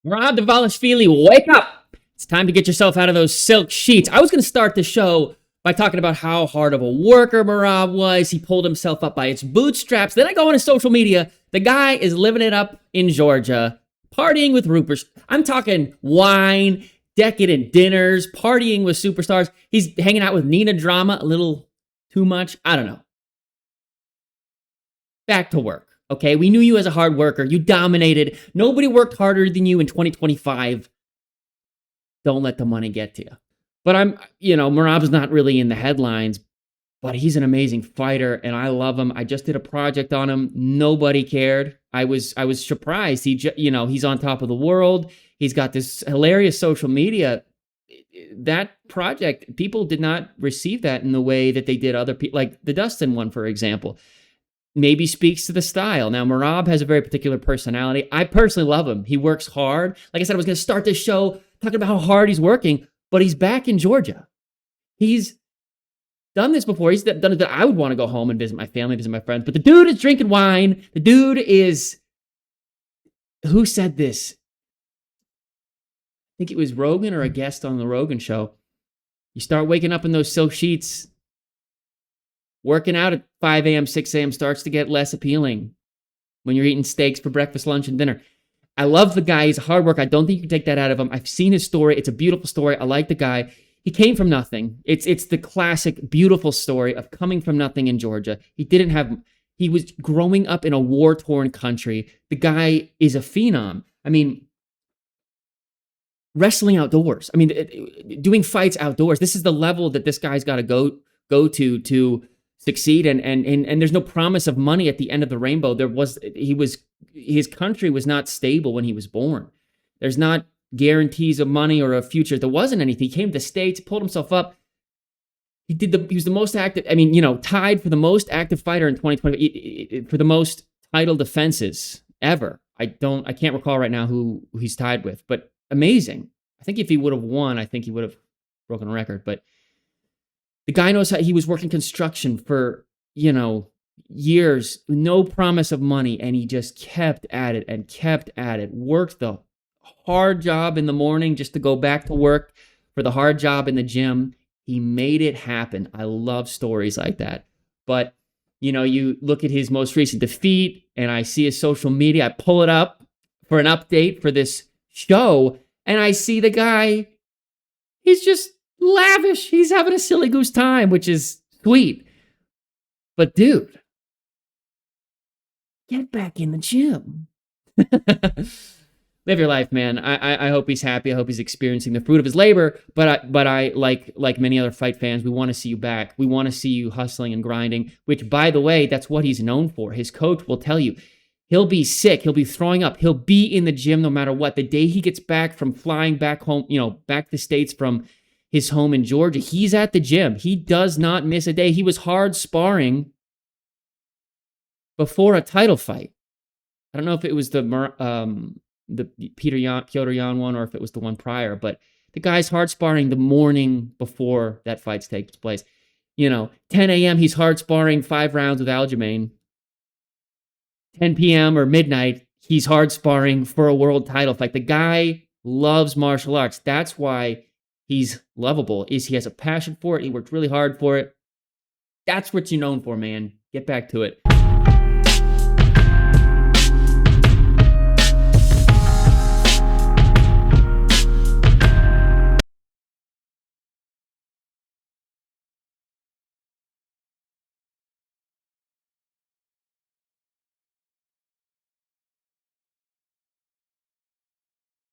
Rob Davalishvili, wake up! It's time to get yourself out of those silk sheets. I was going to start the show by talking about how hard of a worker Marab was. He pulled himself up by his bootstraps. Then I go on his social media. The guy is living it up in Georgia, partying with Rupert. I'm talking wine, decadent dinners, partying with superstars. He's hanging out with Nina Drama a little too much. I don't know. Back to work. Okay, we knew you as a hard worker. You dominated. Nobody worked harder than you in 2025. Don't let the money get to you. But Marab's not really in the headlines, but he's an amazing fighter, and I love him. I just did a project on him. Nobody cared. I was surprised. He's on top of the world. He's got this hilarious social media. That project, people did not receive that in the way that they did other people, like the Dustin one, for example. Maybe speaks to the style. Now, Marab has a very particular personality. I personally love him. He works hard. Like I said, I was going to start this show talking about how hard he's working, but he's back in Georgia. He's done this before. He's done it that I would want to go home and visit my family, visit my friends. But the dude is drinking wine. The dude is... Who said this? I think it was Rogan or a guest on the Rogan show. You start waking up in those silk sheets. Working out at 5 a.m., 6 a.m. starts to get less appealing when you're eating steaks for breakfast, lunch, and dinner. I love the guy. He's a hard worker. I don't think you can take that out of him. I've seen his story. It's a beautiful story. I like the guy. He came from nothing. It's the classic, beautiful story of coming from nothing in Georgia. He was growing up in a war-torn country. The guy is a phenom. I mean, wrestling outdoors. I mean, doing fights outdoors. This is the level that this guy's got to go to succeed, and there's no promise of money at the end of the rainbow. His country was not stable when he was born. There's not guarantees of money or a future. There wasn't anything. He came to the States, pulled himself up. He was the most active. I mean, tied for the most active fighter in 2020 for the most title defenses ever. I can't recall right now who he's tied with, but amazing. I think if he would have won, I think he would have broken a record, but the guy knows how. He was working construction for, years, no promise of money, and he just kept at it and kept at it. Worked the hard job in the morning just to go back to work for the hard job in the gym. He made it happen. I love stories like that. But, you look at his most recent defeat, and I see his social media. I pull it up for an update for this show, and I see the guy, he's just lavish. He's having a silly goose time, which is sweet. But dude, get back in the gym. Live your life, man. I hope he's happy. I hope he's experiencing the fruit of his labor. But I like many other fight fans, we want to see you back. We want to see you hustling and grinding, which, by the way, that's what he's known for. His coach will tell you, he'll be sick. He'll be throwing up. He'll be in the gym no matter what. The day he gets back from flying back home, back to the States from his home in Georgia, he's at the gym. He does not miss a day. He was hard sparring before a title fight. I don't know if it was the Piotr Jan one or if it was the one prior, but the guy's hard sparring the morning before that fight takes place. 10 a.m., he's hard sparring 5 rounds with Aljamain. 10 p.m. or midnight, he's hard sparring for a world title fight. The guy loves martial arts. That's why he's lovable. He has a passion for it. He worked really hard for it. That's what you're known for, man. Get back to it.